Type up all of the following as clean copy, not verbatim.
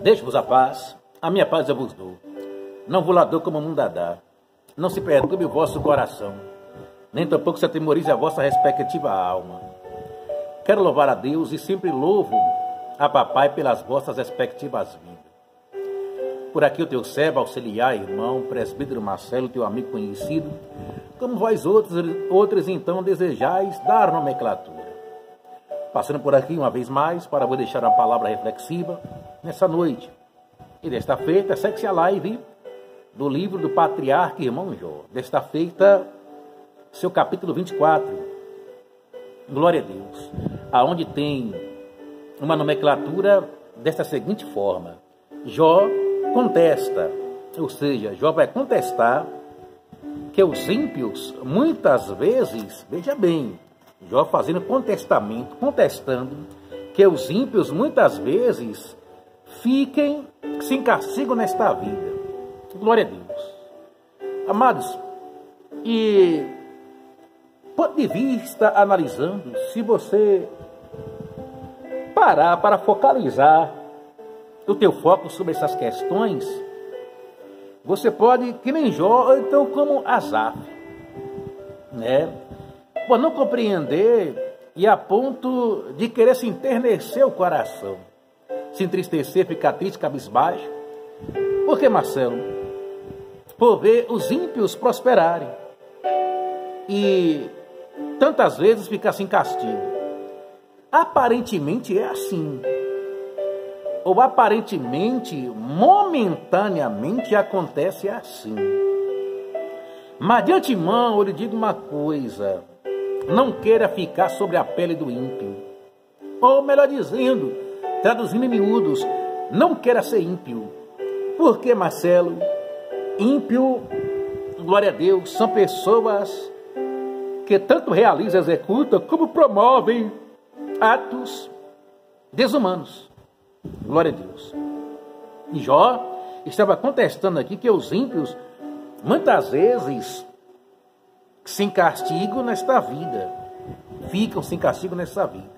Deixe-vos a paz, a minha paz eu vos dou. Não vos lá dou como o mundo a dá. Não se perturbe o vosso coração, nem tampouco se atemorize a vossa respectiva alma. Quero louvar a Deus e sempre louvo a papai pelas vossas respectivas vidas. Por aqui o teu servo, auxiliar, irmão, presbítero Marcelo, teu amigo conhecido, como vós outros então desejais dar nomenclatura. Passando por aqui uma vez mais para vos deixar uma palavra reflexiva nessa noite. E desta feita segue-se a live do livro do patriarca irmão Jó. Desta feita, seu capítulo 24. Glória a Deus. Aonde tem uma nomenclatura desta seguinte forma. Jó contesta, ou seja, Jó vai contestar que os ímpios, muitas vezes, veja bem, Jó fazendo contestamento, contestando que os ímpios, muitas vezes, fiquem sem castigo nesta vida. Glória a Deus. Amados, e ponto de vista analisando, se você parar para focalizar o teu foco sobre essas questões, você pode, que nem Jó, ou então como Asaf, né? Por não compreender e a ponto de querer se enternecer o coração, se entristecer, ficar triste, cabisbaixo. Por que, Marcelo? Por ver os ímpios prosperarem e tantas vezes ficar sem castigo. Aparentemente é assim. Ou aparentemente, momentaneamente acontece assim. Mas de antemão eu lhe digo uma coisa: não queira ficar sobre a pele do ímpio. Ou melhor dizendo, traduzindo em miúdos, não queira ser ímpio. Por que, Marcelo? Ímpio, glória a Deus, são pessoas que tanto realizam, executam, como promovem atos desumanos. Glória a Deus. E Jó estava contestando aqui que os ímpios, muitas vezes, sem castigo nesta vida. Ficam sem castigo nesta vida.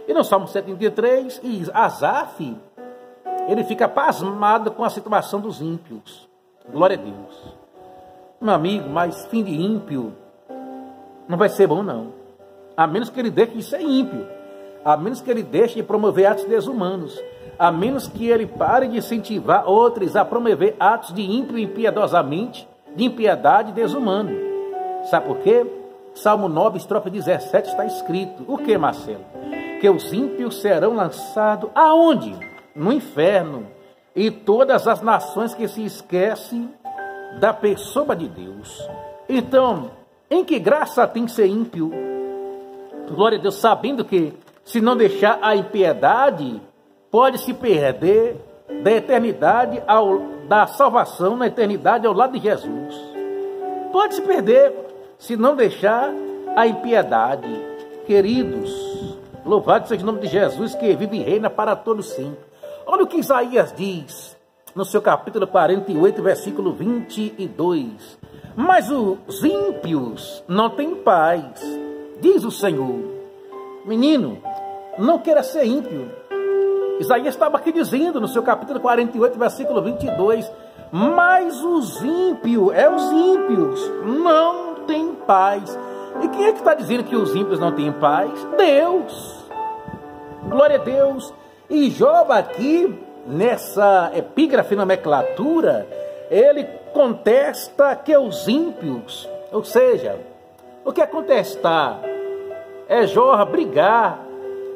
E no Salmo 73, Asaf, ele fica pasmado com a situação dos ímpios. Glória a Deus. Meu amigo, mas fim de ímpio não vai ser bom, não. A menos que ele deixe de ser ímpio. A menos que ele deixe de promover atos desumanos. A menos que ele pare de incentivar outros a promover atos de ímpio impiedosamente, de impiedade desumano. Sabe por quê? Salmo 9, estrofe 17 está escrito. O que, Marcelo? Que os ímpios serão lançados aonde? No inferno. E todas as nações que se esquecem da pessoa de Deus. Então, em que graça tem ser ímpio? Glória a Deus, sabendo que se não deixar a impiedade, pode se perder da eternidade, da salvação na eternidade ao lado de Jesus. Pode se perder se não deixar a impiedade. Queridos, louvado seja o nome de Jesus, que vive e reina para todos sempre. Olha o que Isaías diz no seu capítulo 48, versículo 22. Mas os ímpios não têm paz, diz o Senhor. Menino, não queira ser ímpio. Isaías estava aqui dizendo no seu capítulo 48, versículo 22. Mas os ímpios, os ímpios, não têm paz. E quem é que está dizendo que os ímpios não têm paz? Deus. Glória a Deus. E Jó aqui, nessa epígrafe nomenclatura, ele contesta que os ímpios, ou seja, o que é contestar? É Jó brigar,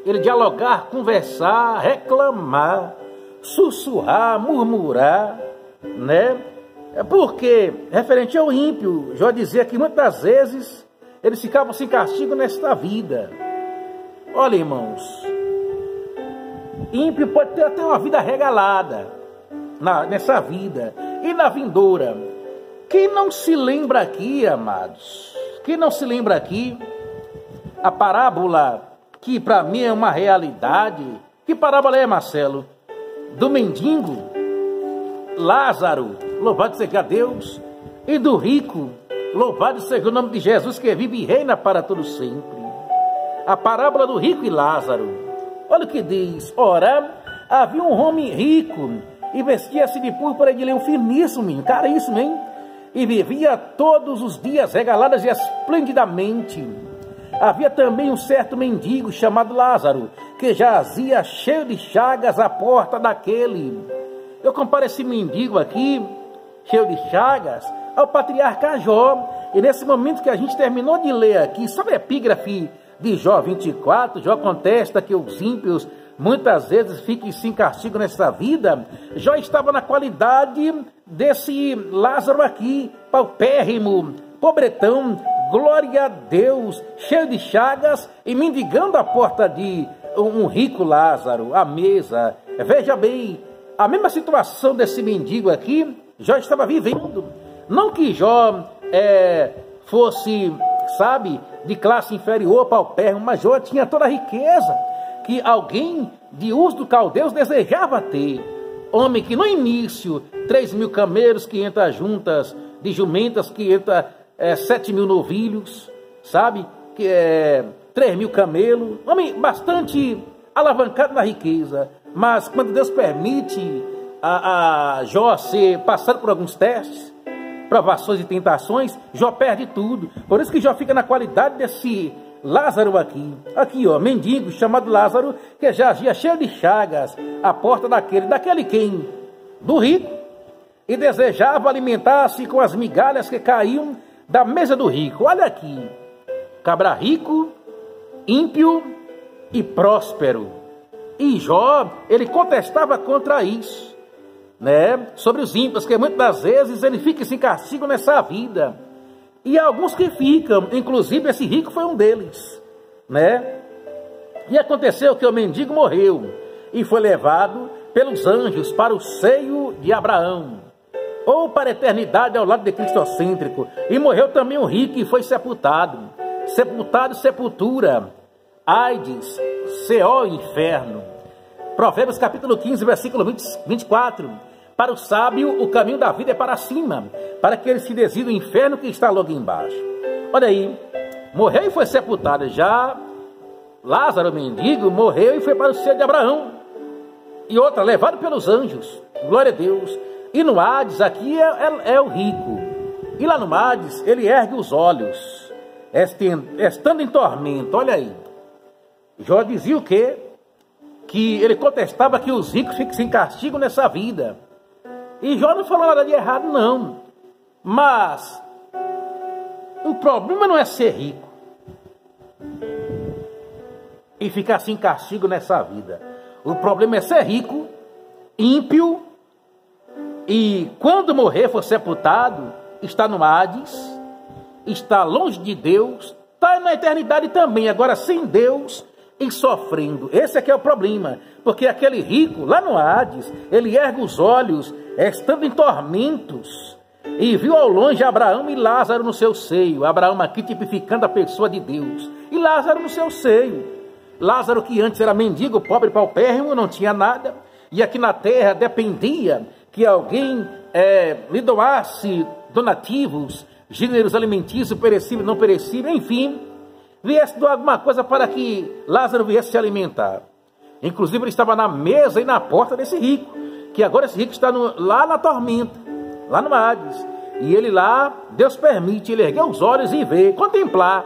ele dialogar, conversar, reclamar, sussurrar, murmurar, né? É porque, referente ao ímpio, Jó dizia que muitas vezes eles ficavam sem castigo nesta vida. Olha, irmãos, ímpio pode ter até uma vida regalada nessa vida e na vindoura. Quem não se lembra aqui, amados, quem não se lembra aqui a parábola que para mim é uma realidade? Que parábola é, Marcelo? Do mendigo Lázaro, louvado seja Deus, e do rico, louvado seja o nome de Jesus, que vive e reina para todo sempre. A parábola do rico e Lázaro. Olha o que diz: ora, Havia um homem rico e vestia-se de púrpura e de linho finíssimo, menino, caríssimo, hein? E vivia todos os dias regaladas e esplendidamente. Havia também um certo mendigo chamado Lázaro, que jazia cheio de chagas à porta daquele. Eu comparo esse mendigo aqui, cheio de chagas, ao patriarca Jó. E nesse momento que a gente terminou de ler aqui, sobre a epígrafe de Jó 24, Jó contesta que os ímpios muitas vezes ficam sem castigo nessa vida. Jó estava na qualidade desse Lázaro aqui, paupérrimo, pobretão, glória a Deus, cheio de chagas e mendigando a porta de um rico Lázaro, à mesa. Veja bem, a mesma situação desse mendigo aqui, Jó estava vivendo. Não que Jó fosse, sabe, de classe inferior, paupérrimo, mas Jó tinha toda a riqueza que alguém de Uz dos Caldeus desejava ter. Homem que no início, 3.000 camelos, 500 juntas de jumentas, 7.000 novilhos, sabe? 3.000 camelos, homem bastante alavancado na riqueza. Mas quando Deus permite a Jó ser passado por alguns testes, provações e tentações, Jó perde tudo. Por isso que Jó fica na qualidade desse Lázaro aqui. Aqui, ó, mendigo chamado Lázaro, que jazia cheio de chagas à porta daquele quem? Do rico, e desejava alimentar-se com as migalhas que caíam da mesa do rico. Olha aqui, cabra rico, ímpio e próspero. E Jó, ele contestava contra isso, né? Sobre os ímpios, que muitas das vezes ele fica sem castigo nessa vida. E alguns que ficam, inclusive esse rico foi um deles, né? E aconteceu que o mendigo morreu e foi levado pelos anjos para o seio de Abraão, ou para a eternidade ao lado de cristocêntrico. E morreu também o rico e foi sepultado. Sepultado, sepultura, Aides, Seol, inferno. Provérbios capítulo 15, versículo 24. Para o sábio, o caminho da vida é para cima, para que ele se desvie do inferno que está logo embaixo. Olha aí, morreu e foi sepultado. Já Lázaro, mendigo, morreu e foi para o seio de Abraão. E outra, levado pelos anjos. Glória a Deus. E no Hades, aqui é o rico. E lá no Hades, ele ergue os olhos, estando em tormento. Olha aí. Jó dizia o quê? Que ele contestava que os ricos ficam sem castigo nessa vida. E Jó não falou nada de errado, não. Mas o problema não é ser rico e ficar sem castigo nessa vida. O problema é ser rico, ímpio, e quando morrer, for sepultado, está no Hades, está longe de Deus, está na eternidade também, agora sem Deus e sofrendo. Esse aqui é o problema, porque aquele rico, lá no Hades, ele ergue os olhos, estando em tormentos, e viu ao longe Abraão e Lázaro no seu seio. Abraão aqui tipificando a pessoa de Deus, e Lázaro no seu seio. Lázaro que antes era mendigo, pobre, paupérrimo, não tinha nada, e aqui na terra dependia que alguém lhe doasse donativos, gêneros alimentícios, perecíveis, não perecíveis, enfim, viesse doar alguma coisa para que Lázaro viesse se alimentar. Inclusive ele estava na mesa e na porta desse rico, que agora esse rico está lá na tormenta, lá no Hades. E ele lá, Deus permite ele erguer os olhos e ver, contemplar.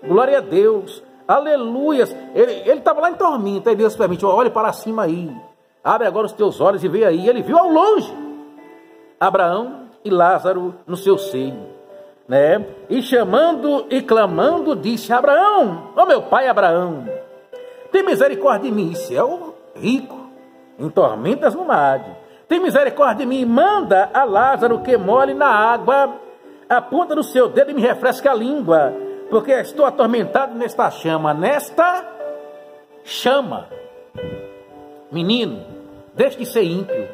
Glória a Deus, aleluias. Ele estava lá em tormenta, e Deus permite, olhe para cima aí, abre agora os teus olhos e vê aí. Ele viu ao longe Abraão e Lázaro no seu seio, né? E chamando e clamando, disse: Abraão, ó meu pai Abraão, tem misericórdia de mim. Isso é o rico, em tormentas no Hades. Tem misericórdia de mim, manda a Lázaro que molhe na água a ponta do seu dedo e me refresque a língua, porque estou atormentado nesta chama. Menino, deixe de ser ímpio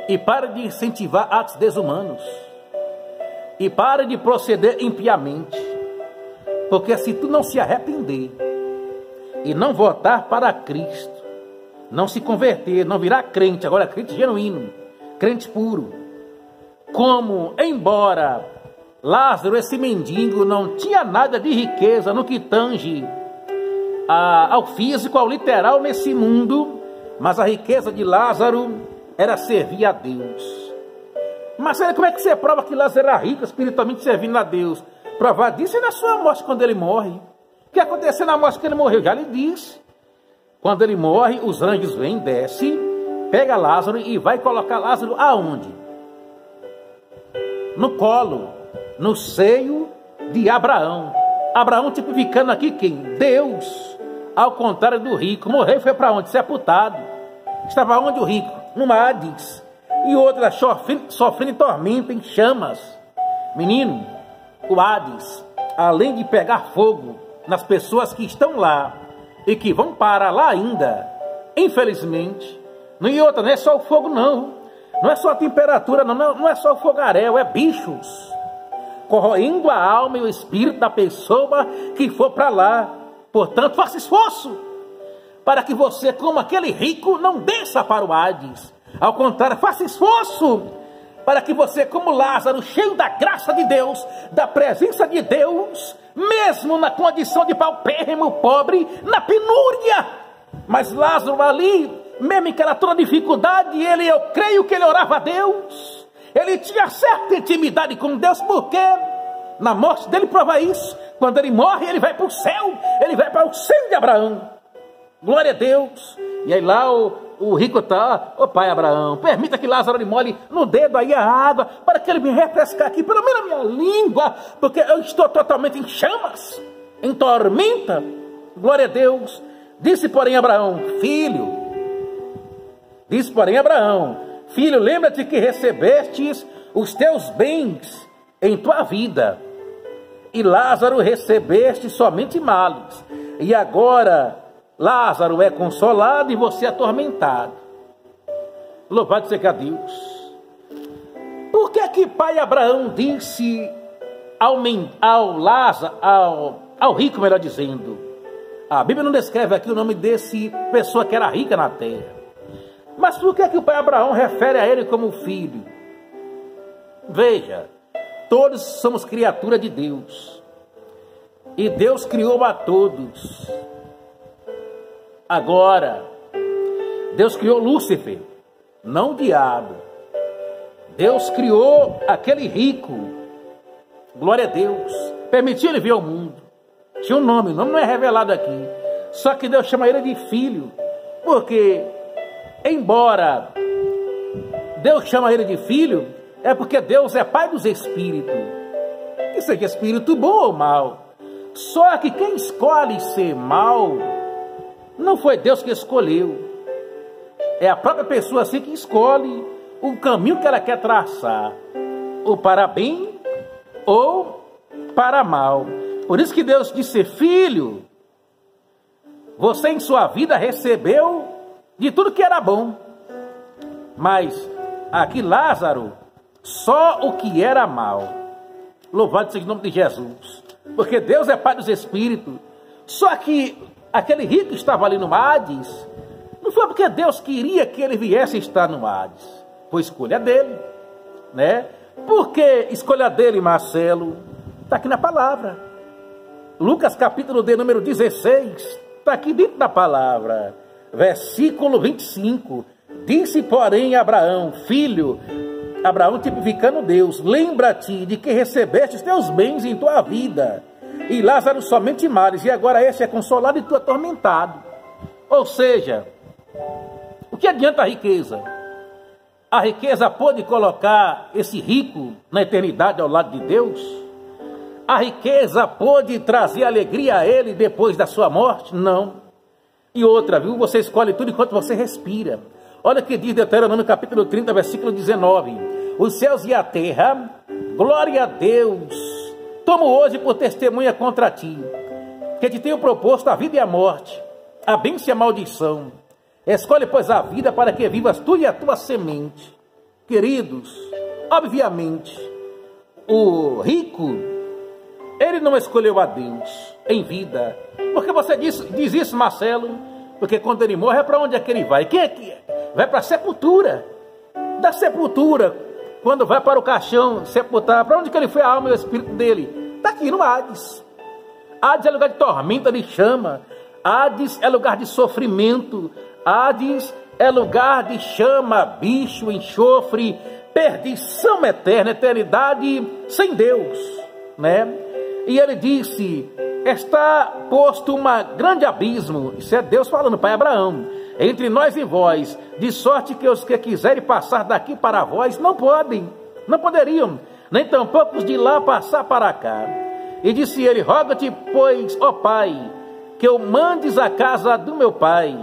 e pare de incentivar atos desumanos e pare de proceder impiamente, porque se tu não se arrepender e não voltar para Cristo, não se converter, não virar crente, agora crente genuíno, crente puro, como embora Lázaro, esse mendigo, não tinha nada de riqueza no que tange ao físico, ao literal nesse mundo, Mas a riqueza de Lázaro era servir a Deus. Mas como é que você prova que Lázaro era rico, espiritualmente servindo a Deus? Provar disso é na sua morte, quando ele morre. O que aconteceu na morte que ele morreu? Já lhe disse. Quando ele morre, os anjos vêm, desce, pega Lázaro e vai colocar Lázaro aonde? No colo, no seio de Abraão. Abraão tipificando aqui quem? Deus. Ao contrário do rico. Morreu e foi para onde? Sepultado. Estava onde o rico? No Hades. E outra sofrendo tormento em chamas. Menino, o Hades, além de pegar fogo nas pessoas que estão lá e que vão parar lá ainda, infelizmente, e outra, não é só o fogo não, não é só a temperatura não é só o fogaréu, é bichos corroendo a alma e o espírito da pessoa que for para lá. Portanto, faça esforço para que você, como aquele rico, não desça para o Hades. Ao contrário, faça esforço para que você, como Lázaro, cheio da graça de Deus, da presença de Deus, mesmo na condição de paupérrimo, pobre, na penúria, mas Lázaro ali, mesmo que era toda dificuldade, eu creio que ele orava a Deus, ele tinha certa intimidade com Deus, porque na morte dele prova isso. Quando ele morre, ele vai para o céu, ele vai para o seio de Abraão. Glória a Deus. E aí lá o rico está, pai Abraão, permita que Lázaro lhe molhe no dedo aí a água, para que ele me refrescar aqui, pelo menos a minha língua, porque eu estou totalmente em chamas, em tormenta. Glória a Deus. Disse porém Abraão, filho, lembra-te que recebestes os teus bens em tua vida, e Lázaro recebeste somente males, e agora Lázaro é consolado e você atormentado. Louvado seja Deus. Por que pai Abraão disse ao rico, melhor dizendo? A Bíblia não descreve aqui o nome desse pessoa que era rica na terra. Mas por que o pai Abraão refere a ele como filho? Veja, todos somos criatura de Deus. E Deus criou a todos. Agora, Deus criou Lúcifer, não o diabo. Deus criou aquele rico. Glória a Deus. Permitiu ele vir ao mundo. Tinha um nome, o nome não é revelado aqui. Só que Deus chama ele de filho. Porque, embora Deus chama ele de filho, é porque Deus é pai dos espíritos. Que seja espírito bom ou mal. Só que quem escolhe ser mal, não foi Deus que escolheu. É a própria pessoa assim que escolhe o caminho que ela quer traçar. Ou para bem, ou para mal. Por isso que Deus disse, filho, você em sua vida recebeu de tudo que era bom. Mas aqui Lázaro, só o que era mal. Louvado seja o nome de Jesus. Porque Deus é pai dos espíritos. Só que aquele rico estava ali no Hades, não foi porque Deus queria que ele viesse estar no Hades. Foi escolha dele, né? Por que escolha dele, Marcelo? Está aqui na palavra. Lucas capítulo de número 16, está aqui dentro da palavra. Versículo 25. Disse, porém, Abraão, filho, Abraão tipificando Deus, lembra-te de que recebeste os teus bens em tua vida, e Lázaro somente males, e agora esse é consolado e tu atormentado. Ou seja, o que adianta a riqueza? A riqueza pode colocar esse rico na eternidade ao lado de Deus? A riqueza pode trazer alegria a ele depois da sua morte? Não. E outra, viu? Você escolhe tudo enquanto você respira. Olha o que diz Deuteronômio capítulo 30, versículo 19. Os céus e a terra, glória a Deus, tomo hoje por testemunha contra ti, que te tenho proposto a vida e a morte, a bênção e a maldição. Escolhe, pois, a vida para que vivas tu e a tua semente. Queridos, obviamente, o rico, ele não escolheu a Deus em vida. Porque você diz isso, Marcelo? Porque quando ele morre, é para onde é que ele vai? Quem é que vai para a sepultura? Da sepultura, quando vai para o caixão sepultar, para onde que ele foi a alma e o espírito dele? Está aqui no Hades. Hades é lugar de tormenta, de chama. Hades é lugar de sofrimento. Hades é lugar de chama, bicho, enxofre, perdição eterna, eternidade sem Deus, né? E ele disse, está posto um grande abismo, isso é Deus falando para Abraão, entre nós e vós, de sorte que os que quiserem passar daqui para vós, não podem, não poderiam, nem tampouco os de lá passar para cá. E disse ele, roga-te, pois, ó Pai, que eu mandes a casa do meu pai,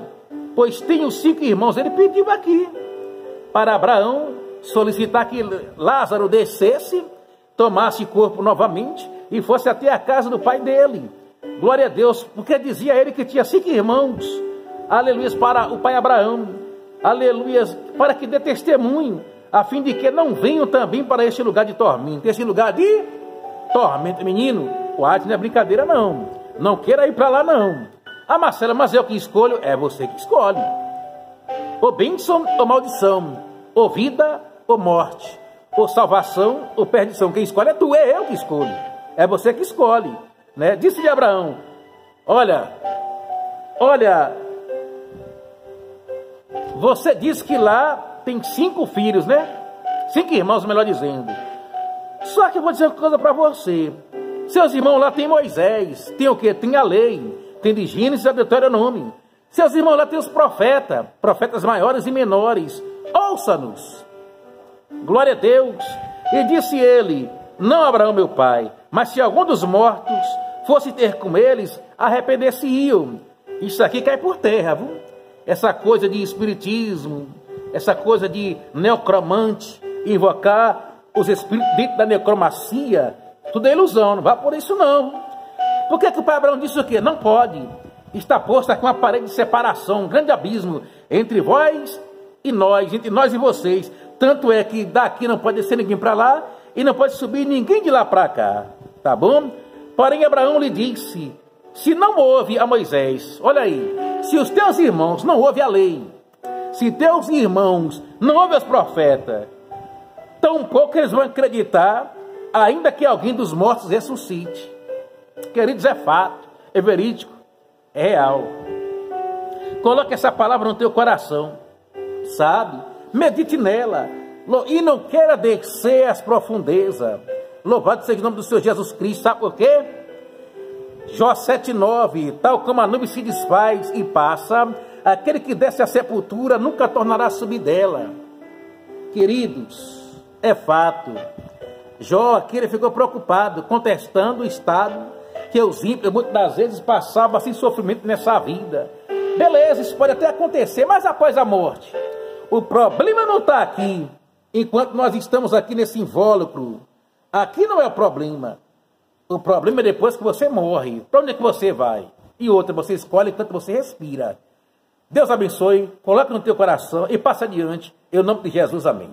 pois tenho 5 irmãos. Ele pediu aqui, para Abraão solicitar que Lázaro descesse, tomasse corpo novamente, e fosse até a casa do pai dele. Glória a Deus, porque dizia ele que tinha 5 irmãos, aleluia, para o pai Abraão, aleluia, para que dê testemunho, a fim de que não venham também para este lugar de tormento. Esse lugar de tormento, menino, o arte não é brincadeira não, não queira ir para lá não. Ah, Marcela, mas eu que escolho, é você que escolhe, ou bênção ou maldição, ou vida ou morte, ou salvação ou perdição. Quem escolhe é tu, é eu que escolho, é você que escolhe, né? Disse-lhe Abraão, olha, você disse que lá tem 5 filhos, né? 5 irmãos, melhor dizendo. Só que eu vou dizer uma coisa para você. Seus irmãos lá tem Moisés, tem o quê? Tem a lei, tem de Gênesis a Deuteronômio. Seus irmãos lá tem os profetas maiores e menores. Ouça-nos. Glória a Deus. E disse ele, não Abraão meu pai, mas se algum dos mortos fosse ter com eles, arrepender-se-iam. Isso aqui cai por terra, viu? Essa coisa de espiritismo, essa coisa de necromante, invocar os espíritos dentro da necromancia, tudo é ilusão, não vá por isso não. Por que o pai Abraão disse o quê? Não pode. Está posto aqui uma parede de separação, um grande abismo entre vós e nós, entre nós e vocês. Tanto é que daqui não pode descer ninguém para lá e não pode subir ninguém de lá para cá, tá bom? Porém Abraão lhe disse, se não ouve a Moisés, olha aí, se os teus irmãos não ouvem a lei, se teus irmãos não ouvem os profetas, tampouco eles vão acreditar, ainda que alguém dos mortos ressuscite. Queridos, é fato, é verídico, é real. Coloque essa palavra no teu coração, sabe? Medite nela e não queira descer às profundezas. Louvado seja o nome do Senhor Jesus Cristo. Sabe por quê? Jó 7,9, tal como a nuvem se desfaz e passa, aquele que desce à sepultura nunca tornará a subir dela. Queridos, é fato. Jó aqui ele ficou preocupado, contestando o estado que os ímpios muitas das vezes passavam assim sofrimento nessa vida. Beleza, isso pode até acontecer, mas após a morte, o problema não está aqui, enquanto nós estamos aqui nesse invólucro. Aqui não é o problema. O problema é depois que você morre. Para onde é que você vai? E outra, você escolhe enquanto você respira. Deus abençoe, coloque no teu coração e passa adiante. Em nome de Jesus, amém.